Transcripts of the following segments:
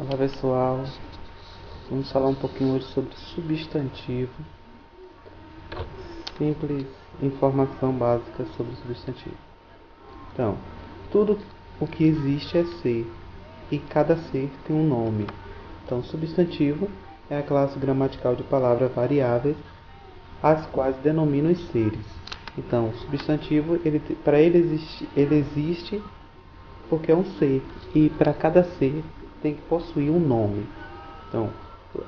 Olá pessoal, vamos falar um pouquinho hoje sobre substantivo. Simples informação básica sobre substantivo. Então, tudo o que existe é ser e cada ser tem um nome. Então, substantivo é a classe gramatical de palavras variáveis as quais denominam os seres. Então, o substantivo, para ele existe porque é um ser e para cada ser tem que possuir um nome. Então,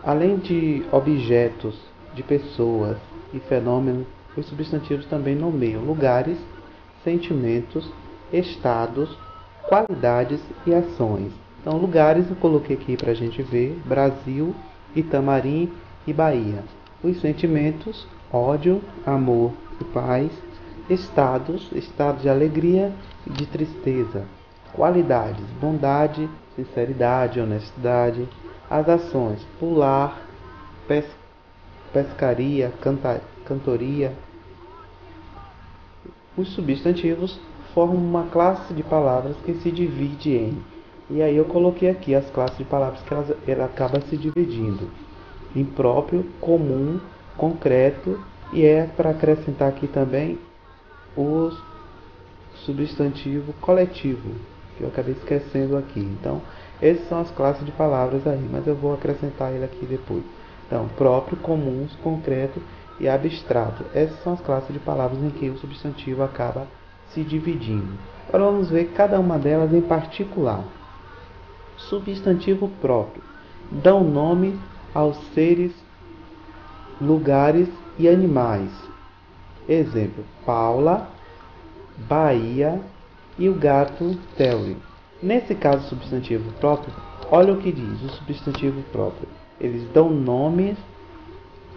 além de objetos, de pessoas e fenômenos, os substantivos também nomeiam lugares, sentimentos, estados, qualidades e ações. Então, lugares eu coloquei aqui para a gente ver: Brasil, Itamarim e Bahia. Os sentimentos: ódio, amor e paz. Estados: estado de alegria e de tristeza. Qualidades: bondade, sinceridade, honestidade. As ações: pular, pescaria, cantoria. Os substantivos formam uma classe de palavras que se divide em. E aí eu coloquei aqui as classes de palavras que ela acaba se dividindo: impróprio, comum, concreto, e é para acrescentar aqui também o substantivo coletivo, que eu acabei esquecendo aqui. Então, essas são as classes de palavras aí, mas eu vou acrescentar ele aqui depois. Então, próprio, comum, concreto e abstrato. Essas são as classes de palavras em que o substantivo acaba se dividindo. Agora vamos ver cada uma delas em particular. Substantivo próprio: dão nome aos seres, lugares e animais. Exemplo: Paula, Bahia e o gato Terry. Nesse caso, substantivo próprio, olha o que diz o substantivo próprio: eles dão nomes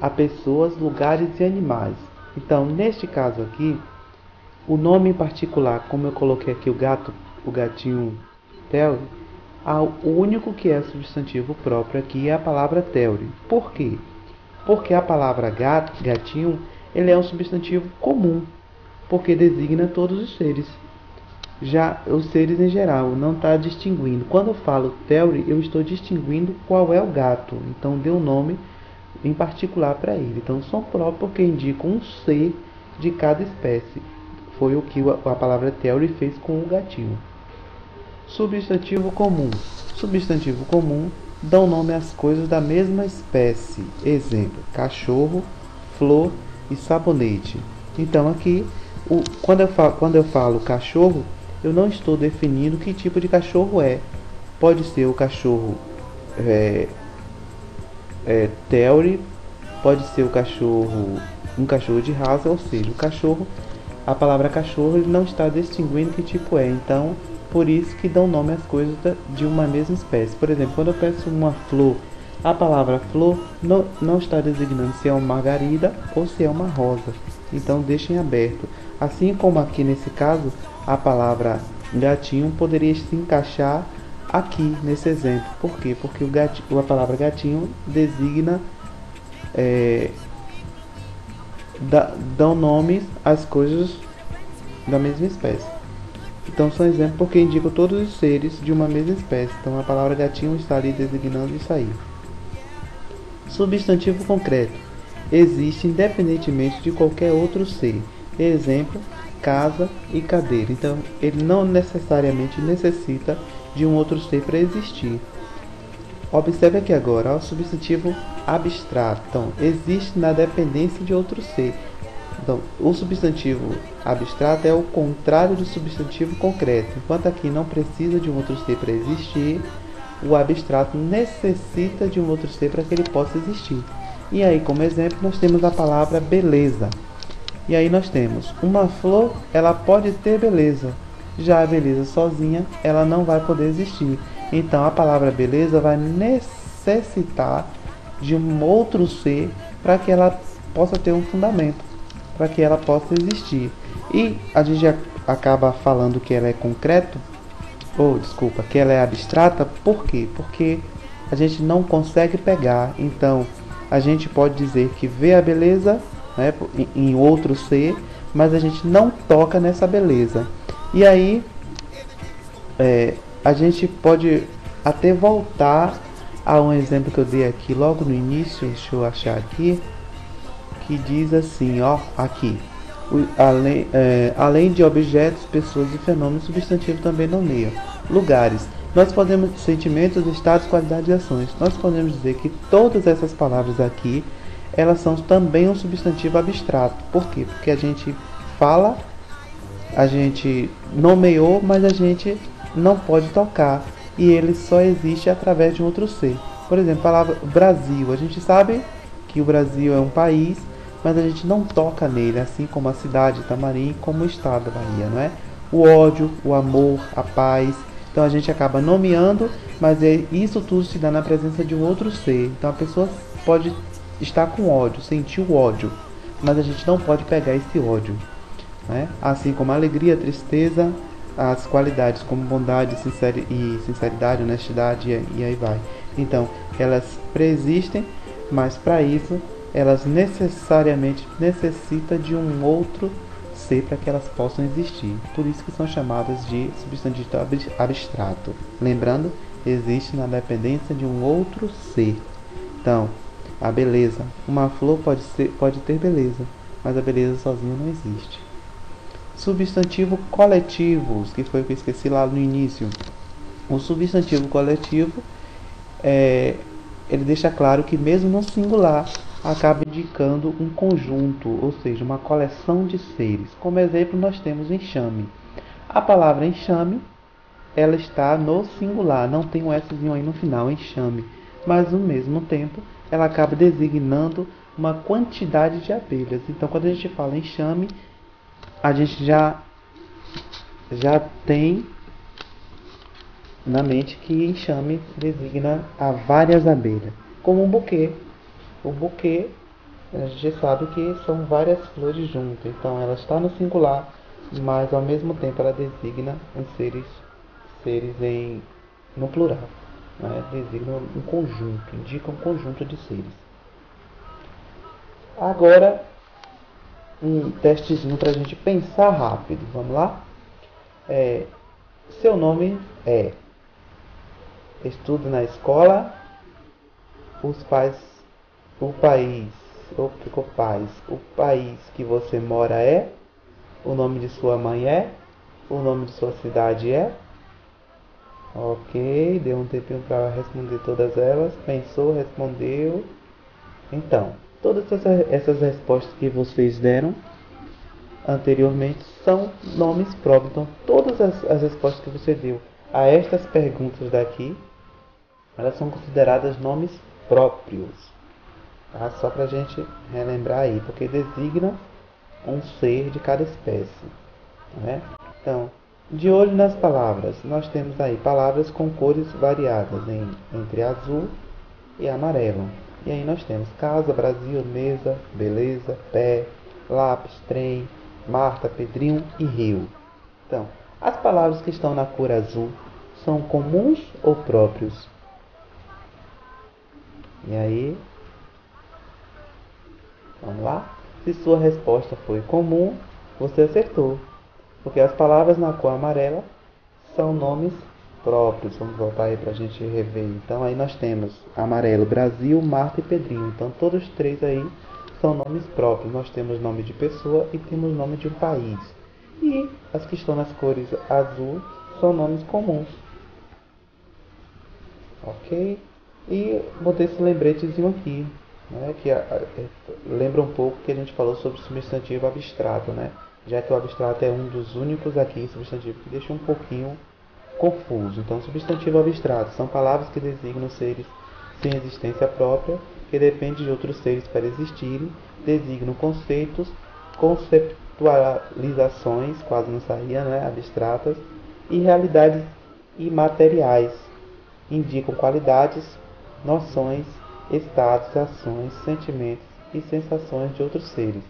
a pessoas, lugares e animais. Então, neste caso aqui, o nome em particular, como eu coloquei aqui o gatinho Terry, o único que é substantivo próprio aqui é a palavra Terry. Por quê? Porque a palavra gatinho, ele é um substantivo comum, porque designa todos os seres. Já os seres em geral, não está distinguindo. Quando eu falo Terry, eu estou distinguindo qual é o gato. Então, deu um nome em particular para ele. Então, são próprios porque indicam um ser de cada espécie. Foi o que a palavra Terry fez com o gatinho. Substantivo comum. Substantivo comum dão nome às coisas da mesma espécie. Exemplo: cachorro, flor e sabonete. Então, aqui, quando eu falo cachorro, eu não estou definindo que tipo de cachorro é. Pode ser o cachorro Terry, pode ser um cachorro de raça, ou seja, a palavra cachorro, ele não está distinguindo que tipo é. Então, por isso que dão nome às coisas de uma mesma espécie. Por exemplo, quando eu peço uma flor, a palavra flor não está designando se é uma margarida ou se é uma rosa. Então, deixem aberto. Assim como aqui nesse caso, a palavra gatinho poderia se encaixar aqui nesse exemplo. Por quê? Porque a palavra gatinho designa, dão nomes às coisas da mesma espécie. Então, são exemplos porque indicam todos os seres de uma mesma espécie. Então, a palavra gatinho está ali designando isso aí. Substantivo concreto: existe independentemente de qualquer outro ser. Exemplo: casa e cadeira. Então, ele não necessariamente necessita de um outro ser para existir. Observe aqui agora o substantivo abstrato. Então, existe na dependência de outro ser. Então, o substantivo abstrato é o contrário do substantivo concreto. Enquanto aqui não precisa de um outro ser para existir, o abstrato necessita de um outro ser para que ele possa existir. E aí, como exemplo, nós temos a palavra beleza. E aí nós temos uma flor, ela pode ter beleza. Já a beleza sozinha, ela não vai poder existir. Então, a palavra beleza vai necessitar de um outro ser para que ela possa ter um fundamento, para que ela possa existir. E a gente acaba falando que ela é concreto, que ela é abstrata. Por quê? Porque a gente não consegue pegar. Então, a gente pode dizer que vê a beleza, né, em outro ser, mas a gente não toca nessa beleza. E aí, a gente pode até voltar a um exemplo que eu dei aqui logo no início, deixa eu achar aqui, que diz assim, ó, aqui. Além de objetos, pessoas e fenômenos, substantivo também nomeia lugares. Nós podemos, sentimentos, estados, qualidades e ações. Nós podemos dizer que todas essas palavras aqui, elas são também um substantivo abstrato. Por quê? Porque a gente fala, a gente nomeou, mas a gente não pode tocar. E ele só existe através de um outro ser. Por exemplo, a palavra Brasil. A gente sabe que o Brasil é um país, mas a gente não toca nele, assim como a cidade de Itamarim, como o estado da Bahia, não é? O ódio, o amor, a paz. Então a gente acaba nomeando, mas isso tudo se dá na presença de um outro ser. Então a pessoa pode estar com ódio, sentir o ódio, mas a gente não pode pegar esse ódio, né? Assim como a alegria, a tristeza, as qualidades como bondade e sinceridade, honestidade e aí vai. Então elas preexistem, mas para isso elas necessariamente necessitam de um outro ser para que elas possam existir. Por isso que são chamadas de substantivo abstrato. Lembrando, existe na dependência de um outro ser. Então, a beleza. Uma flor pode ter beleza, mas a beleza sozinha não existe. Substantivo coletivos, que foi o que eu esqueci lá no início. O substantivo coletivo ele deixa claro que mesmo no singular acaba indicando um conjunto, ou seja, uma coleção de seres. Como exemplo, nós temos enxame. A palavra enxame, ela está no singular, não tem um Szinho aí no final, enxame. Mas ao mesmo tempo, ela acaba designando uma quantidade de abelhas. Então, quando a gente fala enxame, a gente já tem na mente que enxame designa a várias abelhas, como um buquê. O buquê, a gente sabe que são várias flores juntas, então ela está no singular, mas ao mesmo tempo ela designa os seres no plural, né? Designa um conjunto, indica um conjunto de seres. Agora, um testezinho para a gente pensar rápido, vamos lá? Seu nome é, estudo na escola, os pais, o país, o país que você mora é, o nome de sua mãe é, o nome de sua cidade é. Ok, deu um tempinho para responder todas elas, pensou, respondeu. Então, todas essas respostas que vocês deram anteriormente são nomes próprios. Então, todas as respostas que você deu a estas perguntas daqui, elas são consideradas nomes próprios. Tá? Só para a gente relembrar aí, porque designa um ser de cada espécie. Né? Então, de olho nas palavras, nós temos aí palavras com cores variadas entre azul e amarelo. E aí nós temos casa, Brasil, mesa, beleza, pé, lápis, trem, Marta, Pedrinho e rio. Então, as palavras que estão na cor azul são comuns ou próprios? E aí, vamos lá? Se sua resposta foi comum, você acertou. Porque as palavras na cor amarela são nomes próprios. Vamos voltar aí para a gente rever. Então aí nós temos amarelo, Brasil, Marta e Pedrinho. Então todos os três aí são nomes próprios. Nós temos nome de pessoa e temos nome de um país. E as que estão nas cores azul são nomes comuns. Ok? E botei esse lembretezinho aqui, né, que lembra um pouco que a gente falou sobre substantivo abstrato, né? Já que o abstrato é um dos únicos aqui substantivos que deixa um pouquinho confuso. Então, substantivo abstrato são palavras que designam seres sem existência própria, que dependem de outros seres para existirem, designam conceitos, conceptualizações, quase não saía, né, abstratas, e realidades imateriais, indicam qualidades, noções, estados, ações, sentimentos e sensações de outros seres.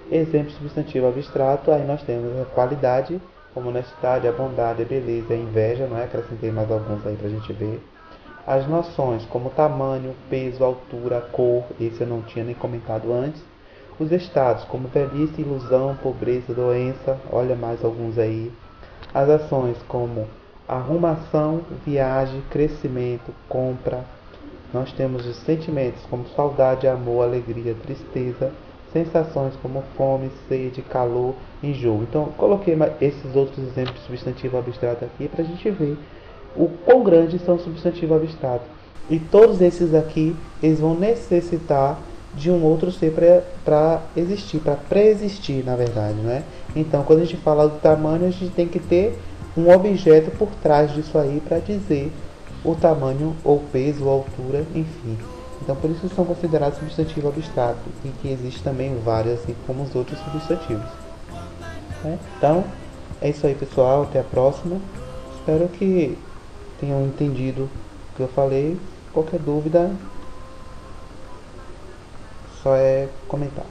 Exemplo substantivo abstrato, aí nós temos a qualidade, como honestidade, a bondade, a beleza, a inveja, não é? Acrescentei mais alguns aí pra gente ver. As noções, como tamanho, peso, altura, cor, esse eu não tinha nem comentado antes. Os estados, como velhice, ilusão, pobreza, doença, olha mais alguns aí. As ações, como arrumação, viagem, crescimento, compra. Nós temos os sentimentos como saudade, amor, alegria, tristeza, sensações como fome, sede, calor, enjoo. Então, coloquei esses outros exemplos de substantivo abstrato aqui para a gente ver o quão grandes são os substantivos abstratos. E todos esses aqui, eles vão necessitar de um outro ser para existir, para pré-existir, na verdade, né? Então, quando a gente fala do tamanho, a gente tem que ter um objeto por trás disso aí para dizer o tamanho, ou peso, ou altura, enfim. Então, por isso são considerados substantivo abstrato, e que existe também vários, assim como os outros substantivos. Né? Então, é isso aí, pessoal. Até a próxima. Espero que tenham entendido o que eu falei. Qualquer dúvida, só é comentar.